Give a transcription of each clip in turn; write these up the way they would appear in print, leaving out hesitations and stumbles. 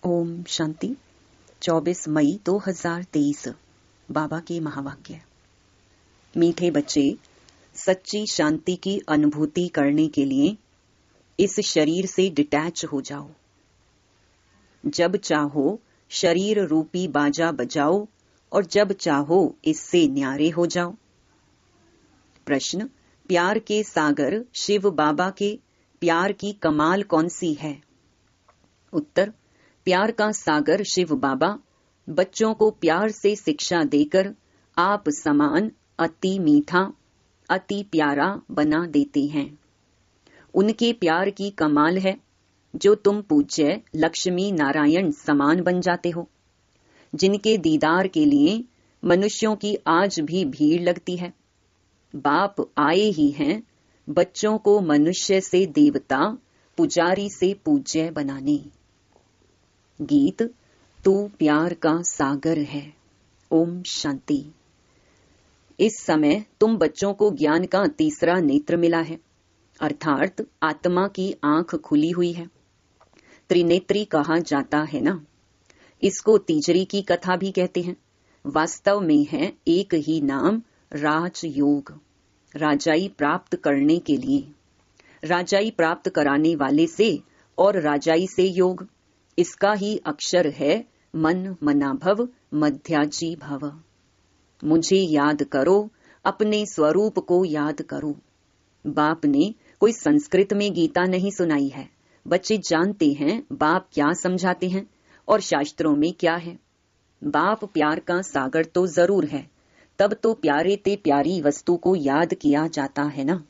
ओम शांति। 24 मई 2023 बाबा के महावाक्य। मीठे बच्चे, सच्ची शांति की अनुभूति करने के लिए इस शरीर से डिटैच हो जाओ। जब चाहो शरीर रूपी बाजा बजाओ और जब चाहो इससे न्यारे हो जाओ। प्रश्न: प्यार के सागर शिव बाबा के प्यार की कमाल कौन सी है? उत्तर: प्यार का सागर शिव बाबा बच्चों को प्यार से शिक्षा देकर आप समान अति मीठा, अति प्यारा बना देते हैं। उनके प्यार की कमाल है जो तुम पूज्य लक्ष्मी नारायण समान बन जाते हो, जिनके दीदार के लिए मनुष्यों की आज भी भीड़ लगती है। बाप आए ही हैं बच्चों को मनुष्य से देवता, पुजारी से पूज्य बनाने। गीत: तू प्यार का सागर है। ओम शांति। इस समय तुम बच्चों को ज्ञान का तीसरा नेत्र मिला है, अर्थात आत्मा की आंख खुली हुई है। त्रिनेत्री कहा जाता है ना, इसको तीजरी की कथा भी कहते हैं। वास्तव में है एक ही नाम, राजयोग, राजाई प्राप्त करने के लिए। राजाई प्राप्त कराने वाले से और राजाई से योग, इसका ही अक्षर है मन मनाभव मध्याजी भव। मुझे याद करो, अपने स्वरूप को याद करो। बाप ने कोई संस्कृत में गीता नहीं सुनाई है। बच्चे जानते हैं बाप क्या समझाते हैं और शास्त्रों में क्या है। बाप प्यार का सागर तो जरूर है, तब तो प्यारे ते प्यारी वस्तु को याद किया जाता है ना।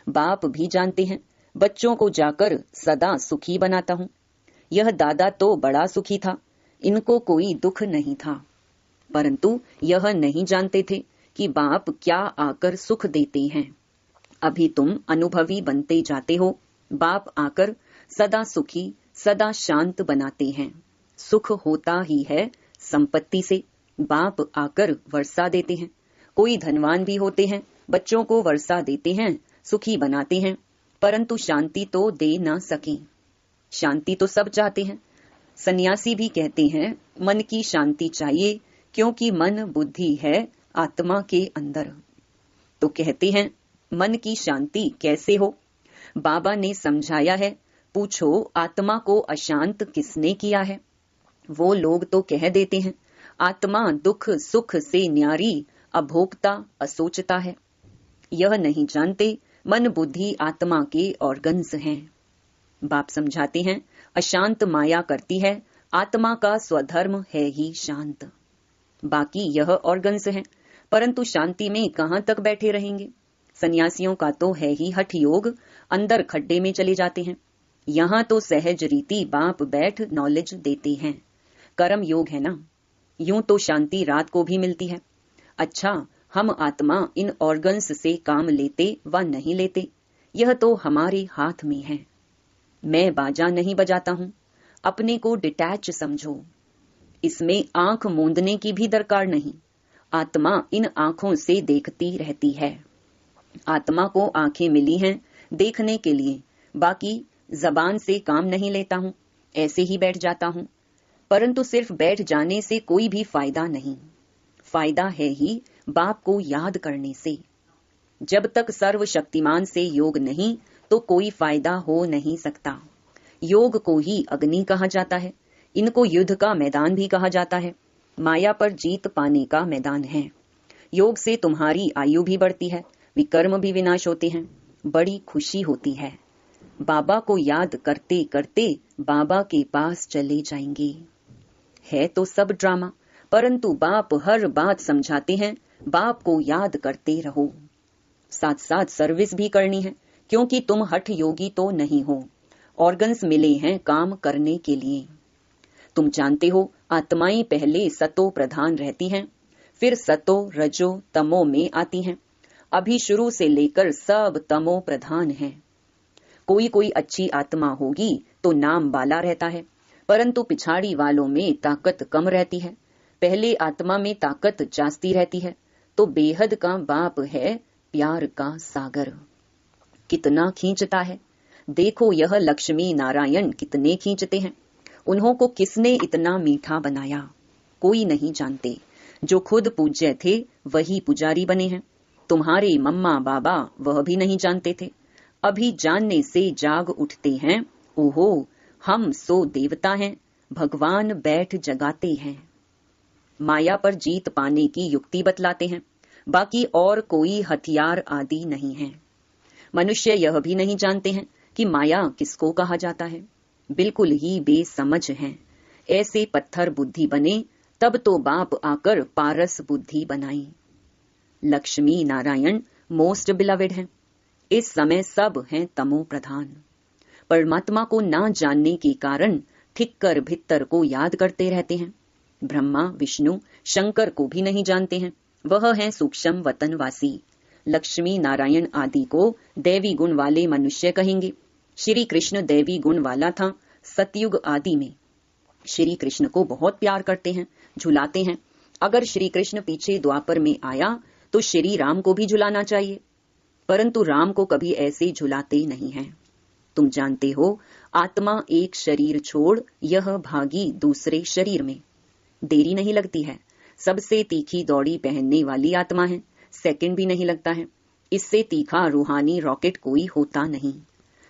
बाप भी जानते हैं बच्चों को जाकर सदा सुखी बनाता हूँ। यह दादा तो बड़ा सुखी था, इनको कोई दुख नहीं था, परंतु यह नहीं जानते थे कि बाप क्या आकर सुख देते हैं। अभी तुम अनुभवी बनते जाते हो। बाप आकर सदा सुखी, सदा शांत बनाते हैं। सुख होता ही है संपत्ति से। बाप आकर वर्षा देते हैं। कोई धनवान भी होते हैं, बच्चों को वर्षा देते हैं, सुखी बनाते हैं, परंतु शांति तो दे ना सके। शांति तो सब चाहते हैं। सन्यासी भी कहते हैं मन की शांति चाहिए, क्योंकि मन बुद्धि है आत्मा के अंदर। तो कहते हैं मन की शांति कैसे हो? बाबा ने समझाया है। पूछो आत्मा को अशांत किसने किया है? वो लोग तो कह देते हैं आत्मा दुख सुख से न्यारी, अभोक्ता, असोचता है। यह नहीं जानते मन बुद्धि आत्मा के ऑर्गन्स हैं। बाप समझाते हैं अशांत माया करती है, आत्मा का स्वधर्म है ही शांत। बाकी यह ऑर्गन्स हैं, परंतु शांति में कहां तक बैठे रहेंगे। सन्यासियों का तो है ही हठ योग, अंदर खड्डे में चले जाते हैं। यहाँ तो सहज रीति बाप बैठ नॉलेज देते हैं। कर्म योग है ना, यूं तो शांति रात को भी मिलती है। अच्छा, हम आत्मा इन ऑर्गन्स से काम लेते व नहीं लेते, यह तो हमारे हाथ में है। मैं बाजा नहीं बजाता हूं, अपने को डिटैच समझो। इसमें आंख मूंदने की भी दरकार नहीं। आत्मा इन आंखों से देखती रहती है। आत्मा को आंखें मिली हैं देखने के लिए, बाकी जबान से काम नहीं लेता हूं, ऐसे ही बैठ जाता हूं। परंतु सिर्फ बैठ जाने से कोई भी फायदा नहीं। फायदा है ही बाप को याद करने से। जब तक सर्वशक्तिमान से योग नहीं तो कोई फायदा हो नहीं सकता। योग को ही अग्नि कहा जाता है। इनको युद्ध का मैदान भी कहा जाता है। माया पर जीत पाने का मैदान है। योग से तुम्हारी आयु भी बढ़ती है, विकर्म भी विनाश होते हैं, बड़ी खुशी होती है। बाबा को याद करते करते बाबा के पास चले जाएंगे। है तो सब ड्रामा, परंतु बाप हर बात समझाते हैं। बाप को याद करते रहो। साथ साथ सर्विस भी करनी है, क्योंकि तुम हठ योगी तो नहीं हो। ऑर्गन्स मिले हैं काम करने के लिए। तुम जानते हो आत्माएं पहले सतो प्रधान रहती हैं, फिर सतो रजो तमो में आती हैं। अभी शुरू से लेकर सब तमो प्रधान हैं। कोई कोई अच्छी आत्मा होगी तो नाम वाला रहता है, परंतु पिछाड़ी वालों में ताकत कम रहती है। पहले आत्मा में ताकत जास्ती रहती है। तो बेहद का बाप है प्यार का सागर। कितना खींचता है। देखो यह लक्ष्मी नारायण कितने खींचते हैं। उन्हों को किसने इतना मीठा बनाया, कोई नहीं जानते। जो खुद पूज्य थे वही पुजारी बने हैं। तुम्हारे मम्मा बाबा वह भी नहीं जानते थे, अभी जानने से जाग उठते हैं। ओहो, हम सो देवता हैं, भगवान बैठ जगाते हैं। माया पर जीत पाने की युक्ति बतलाते हैं, बाकी और कोई हथियार आदि नहीं है। मनुष्य यह भी नहीं जानते हैं कि माया किसको कहा जाता है, बिल्कुल ही बेसमझ हैं। ऐसे पत्थर बुद्धि बने तब तो बाप आकर पारस बुद्धि बनाई। लक्ष्मी नारायण मोस्ट बिलवेड हैं। इस समय सब हैं तमो प्रधान। परमात्मा को ना जानने के कारण ठिक्कर भित्तर को याद करते रहते हैं। ब्रह्मा विष्णु शंकर को भी नहीं जानते हैं, वह हैं सूक्ष्म वतनवासी। लक्ष्मी नारायण आदि को दैवी गुण वाले मनुष्य कहेंगे। श्री कृष्ण दैवी गुण वाला था। सतयुग आदि में श्री कृष्ण को बहुत प्यार करते हैं, झुलाते हैं। अगर श्री कृष्ण पीछे द्वापर में आया तो श्री राम को भी झुलाना चाहिए, परंतु राम को कभी ऐसे झुलाते नहीं हैं। तुम जानते हो, आत्मा एक शरीर छोड़ यह भागी दूसरे शरीर में। देरी नहीं लगती है। सबसे तीखी दौड़ी पहनने वाली आत्मा है, सेकंड भी नहीं लगता है। इससे तीखा रूहानी रॉकेट कोई होता नहीं।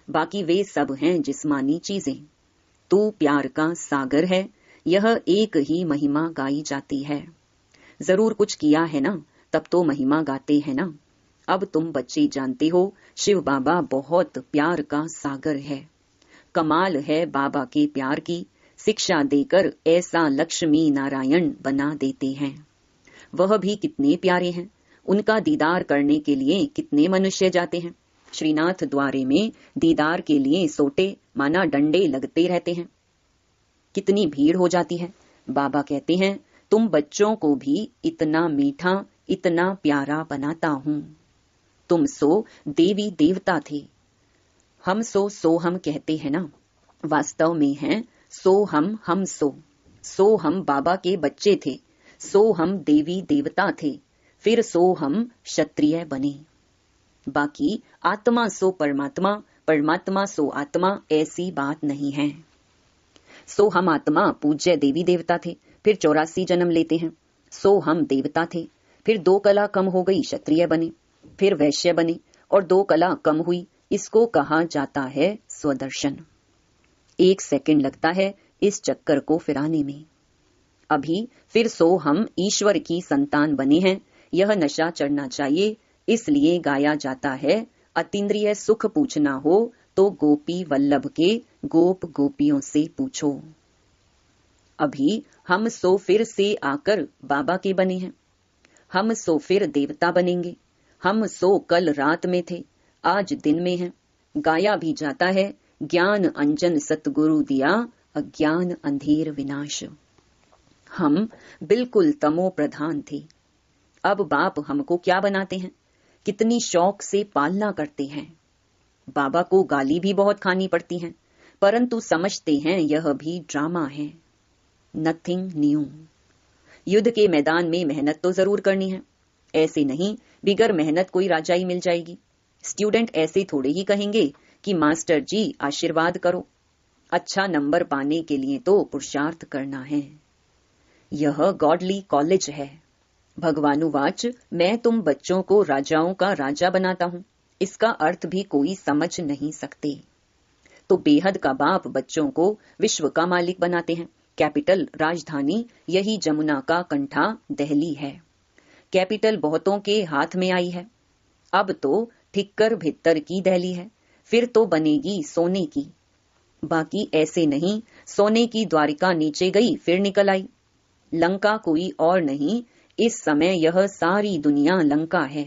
बाकी वे सब हैं जिस्मानी चीजें। तू प्यार का सागर है, यह एक ही महिमा गाई जाती है। जरूर कुछ किया है ना, तब तो महिमा गाते हैं ना। अब तुम बच्चे जानते हो, शिव बाबा बहुत प्यार का सागर है। कमाल है बाबा के प्यार की, शिक्षा देकर ऐसा लक्ष्मी नारायण बना देते हैं। वह भी कितने प्यारे हैं, उनका दीदार करने के लिए कितने मनुष्य जाते हैं। श्रीनाथ द्वारे में दीदार के लिए सोटे माना डंडे लगते रहते हैं। कितनी भीड़ हो जाती है। बाबा कहते हैं, तुम बच्चों को भी इतना मीठा इतना प्यारा बनाता हूँ। तुम सो देवी देवता थे। हम सो हम कहते हैं ना, वास्तव में है सो हम सो हम बाबा के बच्चे थे, सो हम देवी देवता थे, फिर सो हम क्षत्रिय बने। बाकी आत्मा सो परमात्मा, परमात्मा सो आत्मा, ऐसी बात नहीं है। सो हम आत्मा पूज्य देवी देवता थे, फिर 84 जन्म लेते हैं। सो हम देवता थे, फिर 2 कला कम हो गई, क्षत्रिय बने, फिर वैश्य बने, और 2 कला कम हुई, इसको कहा जाता है स्वदर्शन। 1 सेकंड लगता है इस चक्कर को फिराने में। अभी फिर सो हम ईश्वर की संतान बने हैं। यह नशा चढ़ना चाहिए, इसलिए गाया जाता है, अतीन्द्रिय सुख पूछना हो तो गोपी वल्लभ के गोप गोपियों से पूछो। अभी हम सो फिर से आकर बाबा के बने हैं। हम सो फिर देवता बनेंगे। हम सो कल रात में थे, आज दिन में हैं। गाया भी जाता है, ज्ञान अंजन सतगुरु दिया, अज्ञान अंधेर विनाश। हम बिल्कुल तमो प्रधान थे। अब बाप हमको क्या बनाते हैं, कितनी शौक से पालना करते हैं। बाबा को गाली भी बहुत खानी पड़ती है, परंतु समझते हैं यह भी ड्रामा है। Nothing new. युद्ध के मैदान में मेहनत तो जरूर करनी है, ऐसे नहीं बिगर मेहनत कोई राजाई मिल जाएगी। स्टूडेंट ऐसे थोड़े ही कहेंगे कि मास्टर जी आशीर्वाद करो। अच्छा नंबर पाने के लिए तो पुरुषार्थ करना है। यह गॉडली कॉलेज है। भगवानुवाच, मैं तुम बच्चों को राजाओं का राजा बनाता हूँ, इसका अर्थ भी कोई समझ नहीं सकते। तो बेहद का बाप बच्चों को विश्व का मालिक बनाते हैं। कैपिटल राजधानी यही जमुना का कंठा दिल्ली है। कैपिटल बहुतों के हाथ में आई है। अब तो ठिक्कर भित्तर की दिल्ली है, फिर तो बनेगी सोने की। बाकी ऐसे नहीं, सोने की द्वारिका नीचे गई फिर निकल आई। लंका कोई और नहीं, इस समय यह सारी दुनिया लंका है।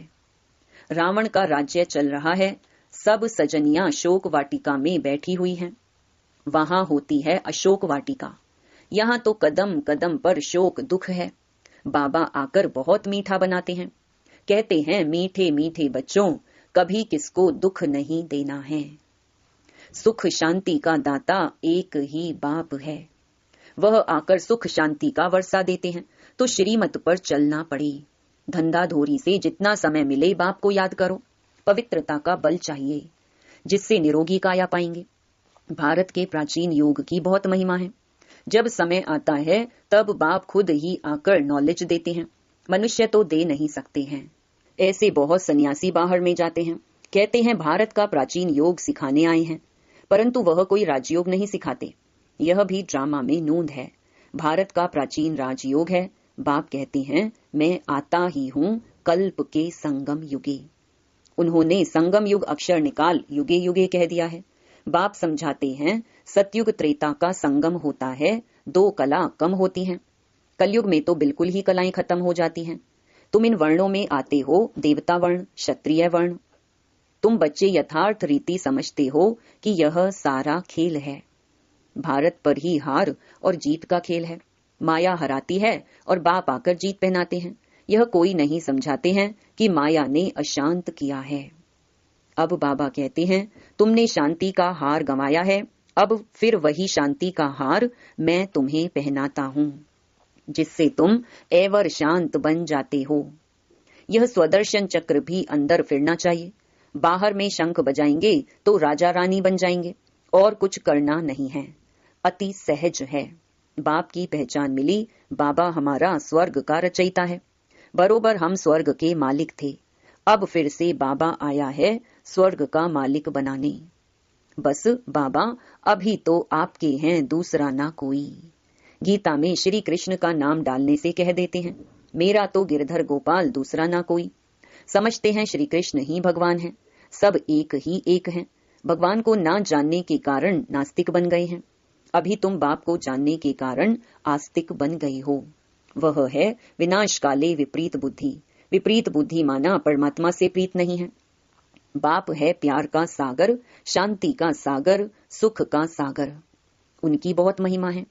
रावण का राज्य चल रहा है। सब सजनियां शोक वाटिका में बैठी हुई हैं। वहां होती है अशोक वाटिका। यहाँ तो कदम कदम पर शोक दुख है। बाबा आकर बहुत मीठा बनाते हैं। कहते हैं, मीठे मीठे बच्चों, कभी किसको दुख नहीं देना है। सुख शांति का दाता एक ही बाप है। वह आकर सुख शांति का वर्षा देते हैं तो श्रीमत पर चलना पड़े। धंधाधोरी से जितना समय मिले बाप को याद करो। पवित्रता का बल चाहिए, जिससे निरोगी काया पाएंगे। भारत के प्राचीन योग की बहुत महिमा है। जब समय आता है तब बाप खुद ही आकर नॉलेज देते हैं, मनुष्य तो दे नहीं सकते हैं। ऐसे बहुत सन्यासी बाहर में जाते हैं, कहते हैं भारत का प्राचीन योग सिखाने आए हैं, परंतु वह कोई राजयोग नहीं सिखाते। यह भी ड्रामा में नूंद है। भारत का प्राचीन राजयोग है। बाप कहते हैं मैं आता ही हूँ कल्प के संगम युगे। उन्होंने संगम युग अक्षर निकाल युगे युगे कह दिया है। बाप समझाते हैं सतयुग त्रेता का संगम होता है, 2 कला कम होती हैं। कलयुग में तो बिल्कुल ही कलाएं खत्म हो जाती हैं। तुम इन वर्णों में आते हो, देवता वर्ण, क्षत्रिय वर्ण। तुम बच्चे यथार्थ रीति समझते हो कि यह सारा खेल है। भारत पर ही हार और जीत का खेल है। माया हराती है और बाप आकर जीत पहनाते हैं। यह कोई नहीं समझाते हैं कि माया ने अशांत किया है। अब बाबा कहते हैं तुमने शांति का हार गंवाया है, अब फिर वही शांति का हार मैं तुम्हें पहनाता हूँ, जिससे तुम एवर शांत बन जाते हो। यह स्वदर्शन चक्र भी अंदर फिरना चाहिए। बाहर में शंख बजाएंगे तो राजा रानी बन जाएंगे, और कुछ करना नहीं है। अति सहज है। बाप की पहचान मिली, बाबा हमारा स्वर्ग का रचयिता है। बरोबर हम स्वर्ग के मालिक थे, अब फिर से बाबा आया है स्वर्ग का मालिक बनाने। बस बाबा अभी तो आपके हैं, दूसरा ना कोई। गीता में श्री कृष्ण का नाम डालने से कह देते हैं मेरा तो गिरधर गोपाल, दूसरा ना कोई। समझते हैं श्री कृष्ण ही भगवान हैं, सब एक ही एक हैं। भगवान को ना जानने के कारण नास्तिक बन गए हैं। अभी तुम बाप को जानने के कारण आस्तिक बन गए हो। वह है विनाश काले विपरीत बुद्धि। विपरीत बुद्धि माना परमात्मा से प्रीत नहीं है। बाप है प्यार का सागर, शांति का सागर, सुख का सागर। उनकी बहुत महिमा है।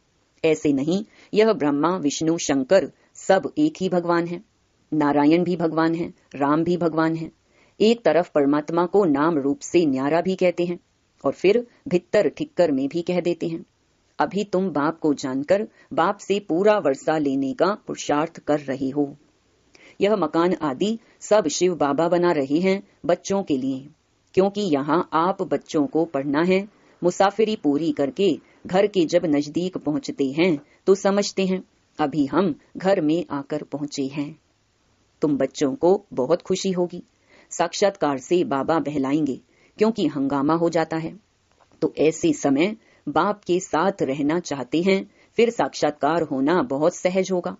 ऐसे नहीं, यह ब्रह्मा विष्णु शंकर सब एक ही भगवान है। नारायण भी भगवान है, राम भी भगवान है। एक तरफ परमात्मा को नाम रूप से न्यारा भी कहते हैं और फिर भित्तर ठिक्कर में भी कह देते हैं। अभी तुम बाप को जानकर बाप से पूरा वर्षा लेने का पुरुषार्थ कर रहे हो। यह मकान आदि सब शिव बाबा बना रहे हैं बच्चों के लिए, क्योंकि यहाँ आप बच्चों को पढ़ना है। मुसाफिरी पूरी करके घर के जब नजदीक पहुँचते हैं तो समझते हैं अभी हम घर में आकर पहुँचे हैं। तुम बच्चों को बहुत खुशी होगी। साक्षात्कार से बाबा बहलाएंगे, क्योंकि हंगामा हो जाता है। तो ऐसे समय बाप के साथ रहना चाहते हैं, फिर साक्षात्कार होना बहुत सहज होगा।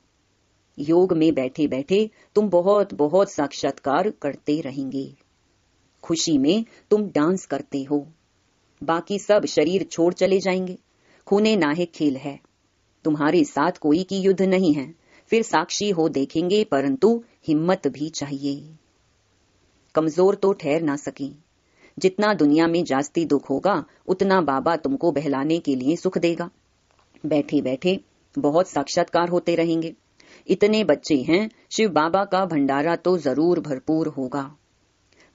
योग में बैठे बैठे तुम बहुत बहुत साक्षात्कार करते रहेंगे। खुशी में तुम डांस करते हो, बाकी सब शरीर छोड़ चले जाएंगे। खूने नाहिक खेल है। तुम्हारे साथ कोई की युद्ध नहीं है, फिर साक्षी हो देखेंगे, परंतु हिम्मत भी चाहिए। कमजोर तो ठहर ना सकी। जितना दुनिया में जास्ती दुख होगा उतना बाबा तुमको बहलाने के लिए सुख देगा। बैठे बैठे बहुत साक्षात्कार होते रहेंगे। इतने बच्चे हैं, शिव बाबा का भंडारा तो जरूर भरपूर होगा।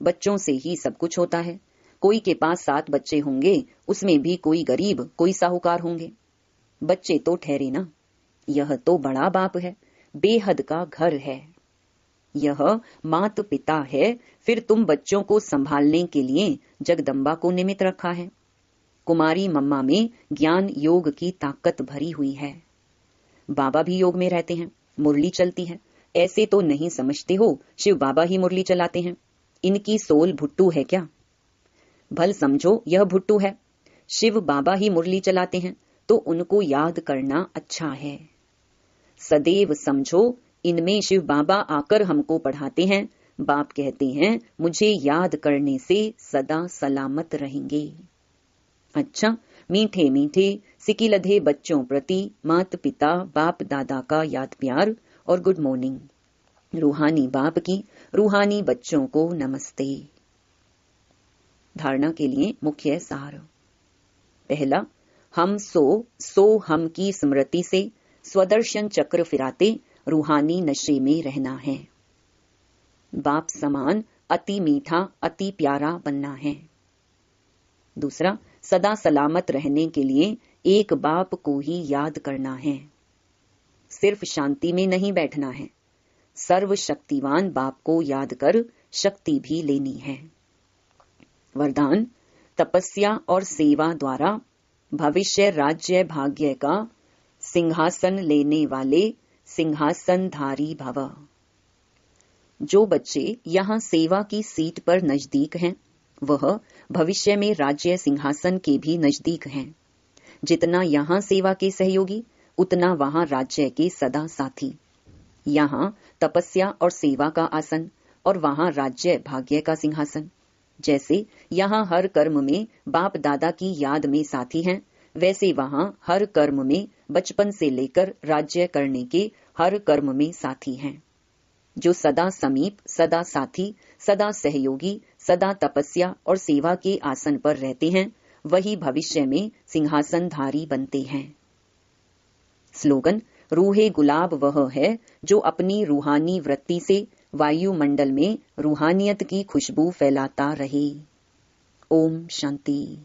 बच्चों से ही सब कुछ होता है। कोई के पास 7 बच्चे होंगे, उसमें भी कोई गरीब कोई साहूकार होंगे। बच्चे तो ठहरे ना। यह तो बड़ा बाप है, बेहद का घर है। यह मात पिता है, फिर तुम बच्चों को संभालने के लिए जगदम्बा को निमित्त रखा है। कुमारी मम्मा में ज्ञान योग की ताकत भरी हुई है। बाबा भी योग में रहते हैं, मुरली चलती है। ऐसे तो नहीं समझते हो शिव बाबा ही मुरली चलाते हैं। इनकी सोल भुट्टू है क्या? भल समझो यह भुट्टू है। शिव बाबा ही मुरली चलाते हैं तो उनको याद करना अच्छा है। सदैव समझो इनमें शिव बाबा आकर हमको पढ़ाते हैं। बाप कहते हैं मुझे याद करने से सदा सलामत रहेंगे। अच्छा, मीठे मीठे सिकिलधे बच्चों प्रति माता पिता बाप दादा का याद प्यार और गुड मॉर्निंग। रूहानी बाप की रूहानी बच्चों को नमस्ते। धारणा के लिए मुख्य सार। पहला, हम सो हम की स्मृति से स्वदर्शन चक्र फिराते रूहानी नशे में रहना है। बाप समान अति मीठा अति प्यारा बनना है। दूसरा, सदा सलामत रहने के लिए एक बाप को ही याद करना है। सिर्फ शांति में नहीं बैठना है, सर्वशक्तिवान बाप को याद कर शक्ति भी लेनी है। वरदान, तपस्या और सेवा द्वारा भविष्य राज्य भाग्य का सिंहासन लेने वाले सिंहासनधारी भव। जो बच्चे यहाँ सेवा की सीट पर नजदीक हैं, वह भविष्य में राज्य सिंहासन के भी नजदीक हैं। जितना यहाँ सेवा के सहयोगी, उतना वहाँ राज्य के सदा साथी। यहाँ तपस्या और सेवा का आसन और वहाँ राज्य भाग्य का सिंहासन। जैसे यहाँ हर कर्म में बाप दादा की याद में साथी हैं, वैसे वहाँ हर कर्म में बचपन से लेकर राज्य करने के हर कर्म में साथी हैं। जो सदा समीप, सदा साथी, सदा सहयोगी, सदा तपस्या और सेवा के आसन पर रहते हैं, वही भविष्य में सिंहासनधारी बनते हैं। स्लोगन: रूहे गुलाब वह है जो अपनी रूहानी वृत्ति से वायुमंडल में रूहानियत की खुशबू फैलाता रहे। ओम शांति।